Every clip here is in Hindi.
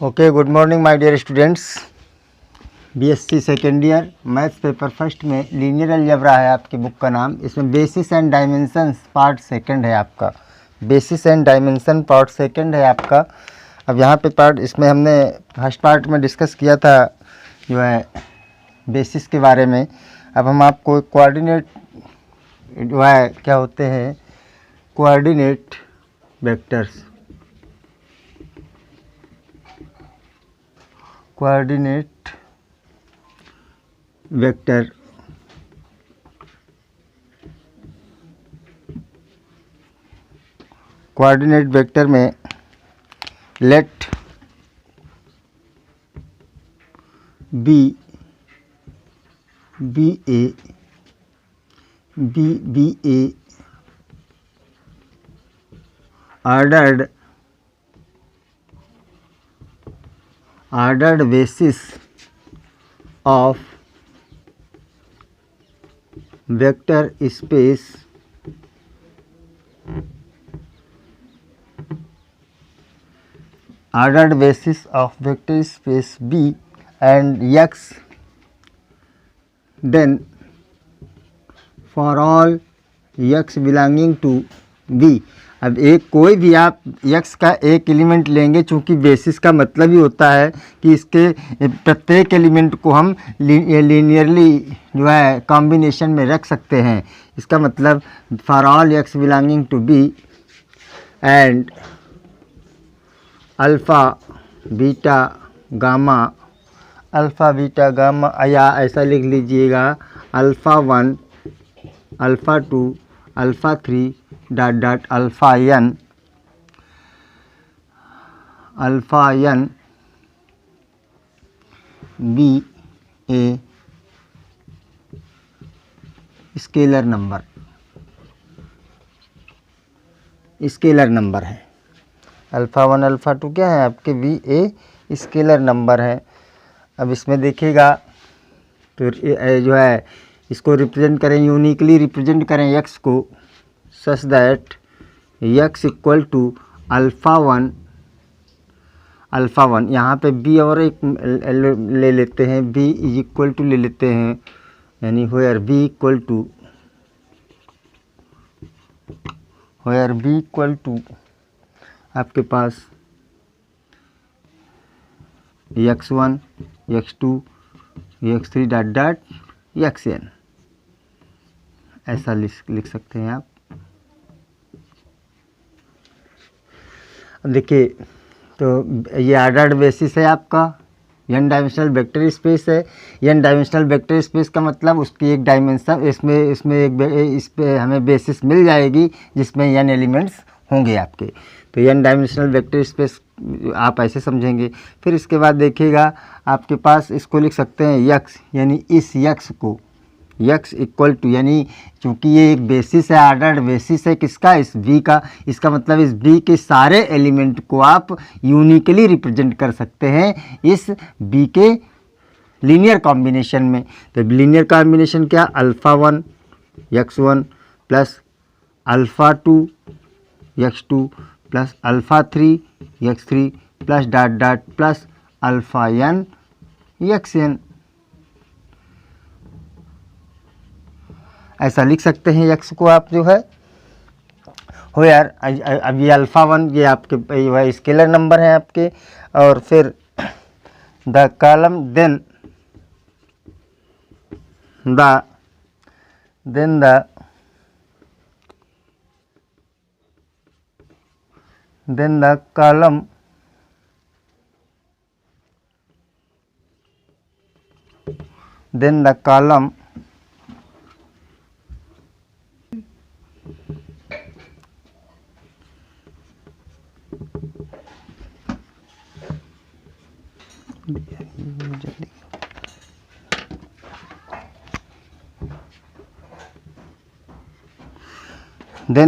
Okay, good morning my dear students. BSc second year maths paper first में लीनियर अलजेब्रा है आपकी बुक का नाम। इसमें basis and dimensions part second है आपका। Basis and dimension part second है आपका। अब यहाँ पे पार्ट इसमें हमने फर्स्ट पार्ट में डिस्कस किया था जो है बेसिस के बारे में। अब हम आपको कोऑर्डिनेट जो है क्या होते हैं, coordinate vectors, coordinate vector coordinate vector में let be a ordered basis of vector space B and X, then for all X belonging to B। अब एक कोई भी आप x का एक एलिमेंट लेंगे, चूँकि बेसिस का मतलब ही होता है कि इसके प्रत्येक एलिमेंट को हम लीनियरली जो है कॉम्बिनेशन में रख सकते हैं। इसका मतलब for all x belonging to b and alpha beta gamma, या ऐसा लिख लीजिएगा alpha 1 alpha 2 alpha 3 dot alpha n be a scalar number है। अल्फ़ा 1 अल्फ़ा 2 क्या है आपके, बी ए स्केलर नंबर है। अब इसमें देखिएगा तो जो है इसको रिप्रेजेंट करें, यूनिकली रिप्रेजेंट करें x को such that x equal to alpha 1 यहाँ पे b और एक ले लेते हैं, b इज इक्वल टू ले लेते हैं, यानी वेयर b इक्वल टू आपके पास x1 x2 x3 dot xn, ऐसा लिख सकते हैं आप। अब देखिए तो ये ऑर्डर्ड बेसिस है आपका, n डायमेंशनल वेक्टर स्पेस है। n डायमेंशनल वेक्टर स्पेस का मतलब उसकी एक डायमेंशन इसमें इस पे हमें बेसिस मिल जाएगी जिसमें n एलिमेंट्स होंगे आपके। तो n डायमेंशनल वेक्टर स्पेस आप ऐसे समझेंगे। फिर इसके बाद देखिएगा आपके पास इसको लिख सकते हैं x, यानी इस x को x इक्वल टू, यानी चूँकि ये एक बेसिस है, ऑर्डर्ड बेसिस है किसका, इस b का। इसका मतलब इस b के सारे एलिमेंट को आप यूनिकली रिप्रेजेंट कर सकते हैं इस b के लीनियर कॉम्बिनेशन में। तो लीनियर कॉम्बिनेशन क्या, alpha 1 x1 plus alpha 2 x2 plus alpha 3 x3 plus dot plus alpha n xn, ऐसा लिख सकते हैं x को आप जो है हो यार। अब ये अल्फ़ा 1 ये आपके स्केलर नंबर है आपके, और फिर the column then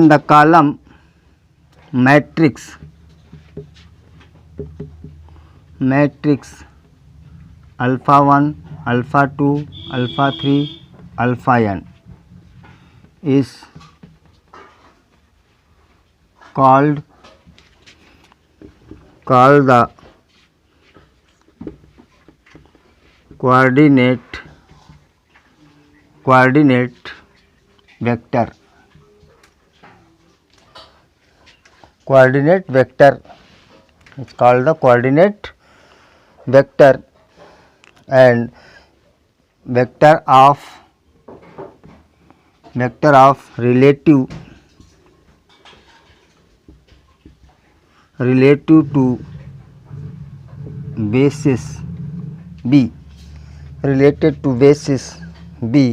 the column matrix alpha 1 alpha 2 alpha 3 alpha n is called the coordinate vector, coordinate vector, it's called the coordinate vector, and vector of relative to basis B, related to basis B।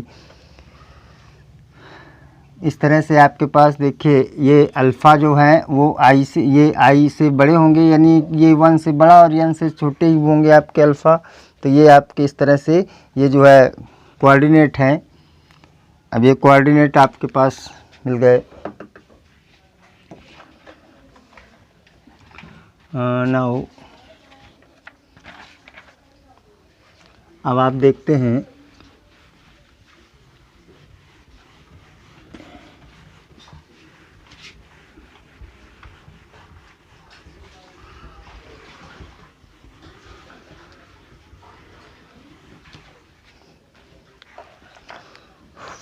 इस तरह से आपके पास देखिए ये अल्फ़ा जो है वो आई से, ये आई से बड़े होंगे, यानी ये 1 से बड़ा और n से छोटे ही होंगे आपके अल्फ़ा। तो ये आपके इस तरह से ये जो है कोऑर्डिनेट हैं। अब ये कोऑर्डिनेट आपके पास मिल गए। नाउ अब आप देखते हैं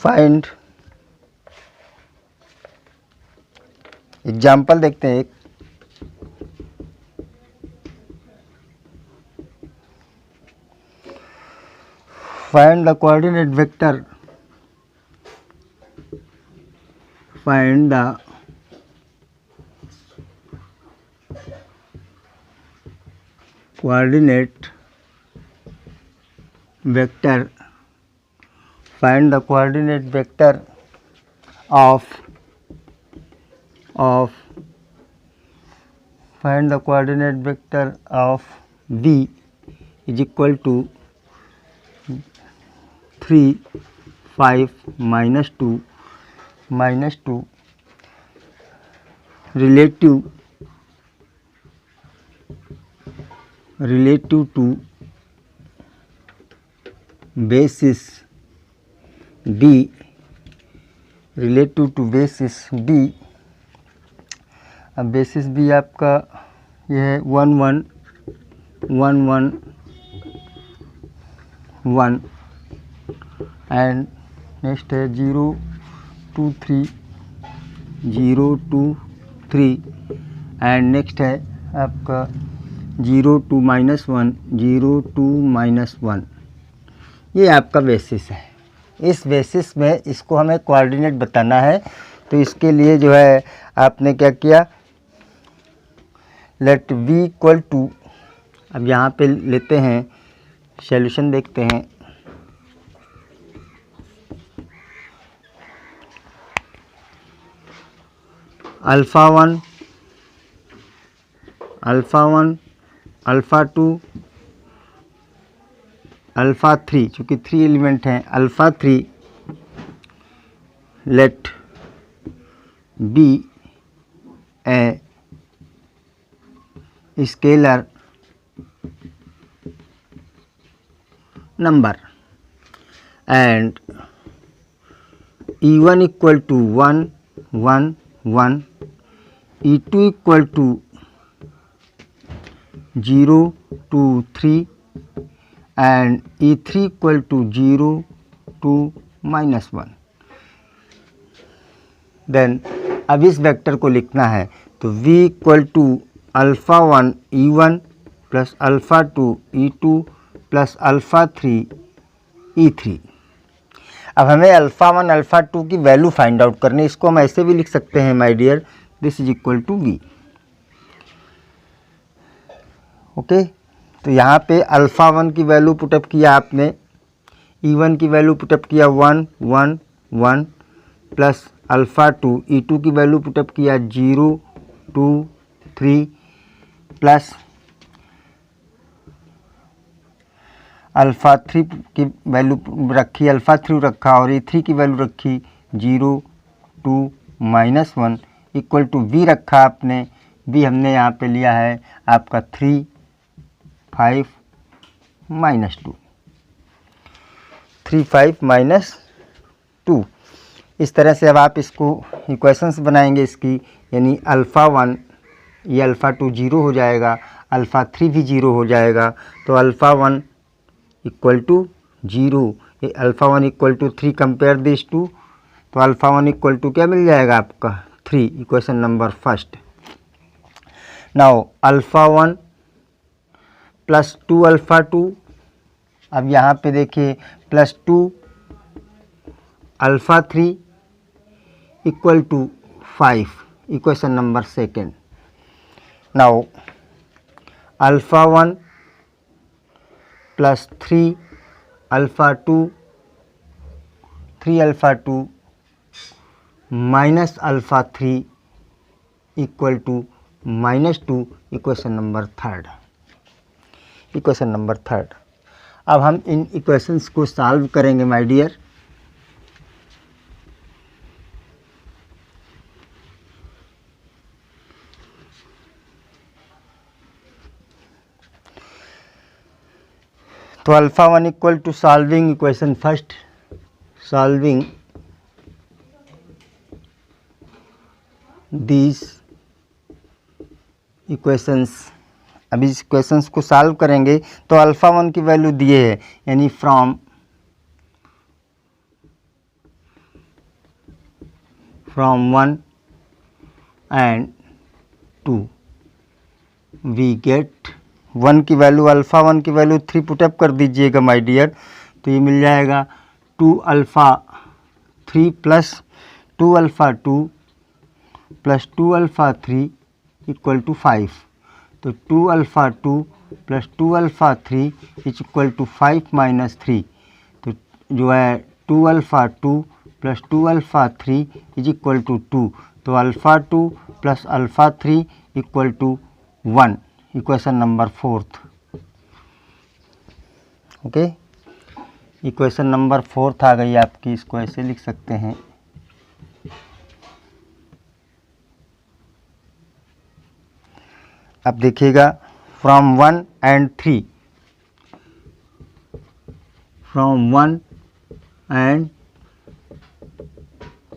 फाइंड एग्जाम्पल देखते हैं एक। Find the coordinate vector, find the coordinate vector, find the coordinate vector of find the coordinate vector of V is equal to 3, 5, minus 2 relative to basis B, relative to basis B। अब बेसिस B आपका ये है 1 1 1 1 1 एंड नेक्स्ट है 0 2 3 0 2 3 एंड नेक्स्ट है आपका 0 2 -1 0 2 -1। ये आपका बेसिस है। इस बेसिस में इसको हमें कोऑर्डिनेट बताना है, तो इसके लिए जो है आपने क्या किया, लेट v इक्वल टू, अब यहाँ पे लेते हैं सॉल्यूशन देखते हैं। अल्फ़ा 1 अल्फ़ा 2 अल्फ़ा 3, चूँकि 3 एलिमेंट हैं, alpha 3 let be a scalar number and E1 equal to 1 1 1, E2 equal to 0 2 3 and E3 equal to 0 2 -1। Then अब इस वेक्टर को लिखना है, तो V equal to alpha 1 E1 plus alpha 2 E2 plus alpha 3 E3। अब हमें अल्फ़ा 1 अल्फ़ा 2 की वैल्यू फाइंड आउट करनी है। इसको हम ऐसे भी लिख सकते हैं, my dear, this is equal to V। Okay, तो यहाँ पे अल्फ़ा 1 की वैल्यू पुटअप किया आपने, E1 की वैल्यू पुटअप किया 1 1 1 प्लस अल्फ़ा 2, E2 की वैल्यू पुटअप किया 0 2 3 प्लस अल्फ़ा 3 की वैल्यू रखी, अल्फ़ा 3 रखा और E3 की वैल्यू रखी 0 2 -1 इक्वल टू V रखा आपने। V हमने यहाँ पे लिया है आपका 3 5 -2, 3 5 -2। इस तरह से अब आप इसको इक्वेशंस बनाएंगे इसकी, यानी अल्फ़ा 1 ये अल्फ़ा 2 0 हो जाएगा, अल्फ़ा 3 भी 0 हो जाएगा। तो alpha 1 equal to 0, alpha 1 equal to 3, compare this to, तो अल्फ़ा 1 इक्वल टू क्या मिल जाएगा आपका 3, equation number first. Now alpha 1 plus 2 alpha 2, अब यहाँ पे देखिए plus 2 alpha 3 equal to 5, equation number second. Now alpha 1 plus 3 alpha 2, 3 alpha 2 minus alpha 3 equal to -2, equation number third, equation number third. अब हम इन इक्वेशंस को सॉल्व करेंगे माय डियर। तो alpha 1 equal to solving equation first, solving these equations. अब इस इक्वेशंस को सॉल्व करेंगे तो अल्फ़ा 1 की वैल्यू दिए है, यानी फ्रॉम 1 एंड 2 वी गेट 1 की वैल्यू, अल्फ़ा 1 की वैल्यू 3 पुटअप कर दीजिएगा माय डियर, तो ये मिल जाएगा 2 alpha 3 plus 2 alpha 2 plus 2 alpha 3 equal to 5। तो 2 alpha 2 plus 2 alpha 3 is equal to 5 minus 3, तो जो है 2 alpha 2 plus 2 alpha 3 is equal to 2, तो alpha 2 plus alpha 3 equal to 1, equation number fourth. Okay, equation number fourth आ गई आपकी, इसको ऐसे लिख सकते हैं। अब देखिएगा फ्रॉम 1 एंड 3, फ्रॉम 1 एंड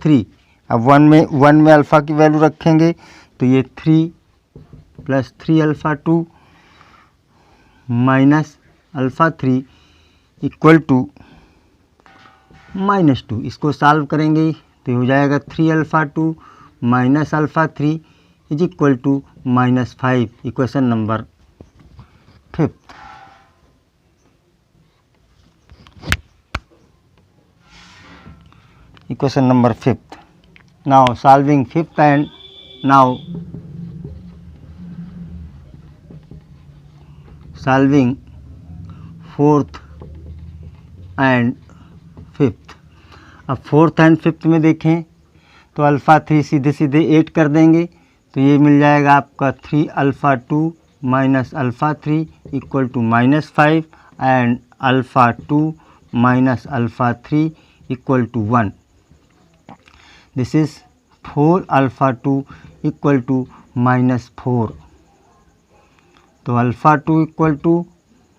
3, अब 1 में अल्फ़ा की वैल्यू रखेंगे तो ये 3 plus 3 alpha 2 minus alpha 3 equal to -2, इसको सॉल्व करेंगे तो हो जाएगा 3 alpha 2 minus alpha 3 is equal to -5, equation number fifth. Equation number fifth. Now solving fifth and now solving fourth and fifth. अब फोर्थ एंड फिफ्थ में देखें तो अल्फ़ा 3 सीधे सीधे 8 कर देंगे, तो ये मिल जाएगा आपका 3 alpha 2 minus alpha 3 equal to -5 and alpha 2 minus alpha 3 equal to 1। This is 4 alpha 2 equal to -4, तो अल्फ़ा 2 इक्वल टू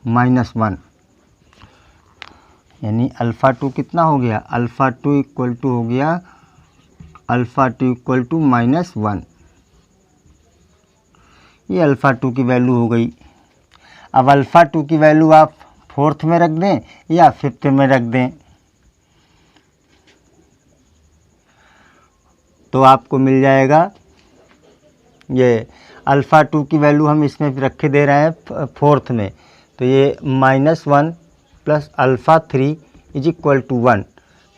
-1, यानी अल्फ़ा 2 कितना हो गया, अल्फ़ा 2 इक्वल टू हो गया अल्फ़ा 2 इक्वल टू -1, ये अल्फ़ा 2 की वैल्यू हो गई। अब अल्फ़ा 2 की वैल्यू आप फोर्थ में रख दें या फिफ्थ में रख दें, तो आपको मिल जाएगा, ये अल्फ़ा 2 की वैल्यू हम इसमें रखे दे रहे हैं फोर्थ में, तो ये -1 plus alpha 3 is equal to 1,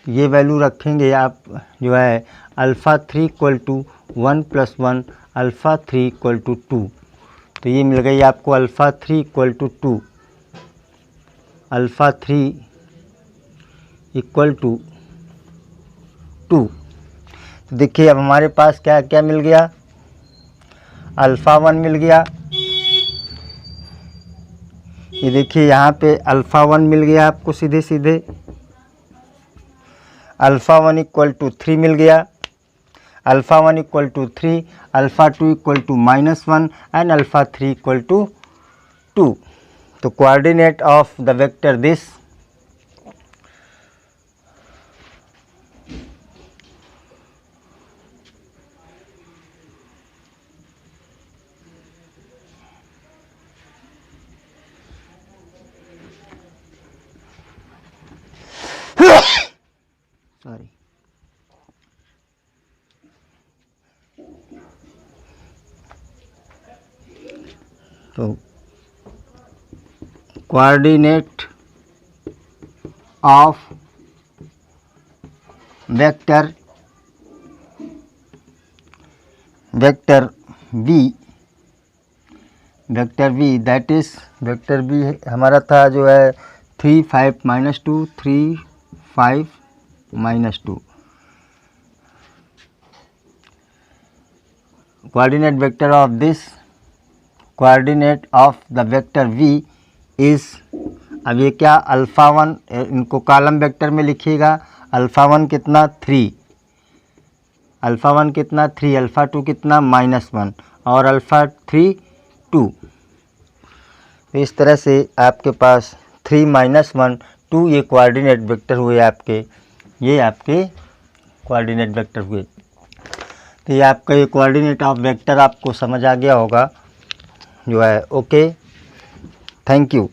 ये वैल्यू रखेंगे आप जो है alpha 3 equal to 1 plus 1 alpha 3 equal to 2, तो ये मिल गई आपको alpha 3 equal to 2, alpha 3 equal to 2। तो देखिए अब हमारे पास क्या क्या मिल गया, अल्फ़ा 1 मिल गया, ये देखिए यहाँ पे अल्फ़ा 1 मिल गया आपको सीधे सीधे, अल्फ़ा 1 इक्वल टू 3 मिल गया, alpha 1 equal to 3, alpha 2 equal to -1 and alpha 3 equal to 2। तो coordinate of the vector this, coordinate of vector vector v that is vector v हमारा था जो है 3 5 -2 3 5 -2। Coordinate vector of this coordinate of the vector v is, अब ये क्या अल्फ़ा 1, इनको कॉलम वेक्टर में लिखिएगा। अल्फ़ा 1 कितना 3, अल्फ़ा 1 कितना 3, अल्फ़ा 2 कितना -1 और अल्फ़ा 3 2। तो इस तरह से आपके पास 3 -1 2 ये कोऑर्डिनेट वेक्टर हुए आपके, ये आपके कोऑर्डिनेट वेक्टर हुए। तो ये आपका ये कोऑर्डिनेट ऑफ वेक्टर आपको समझ आ गया होगा जो है। Okay, thank you.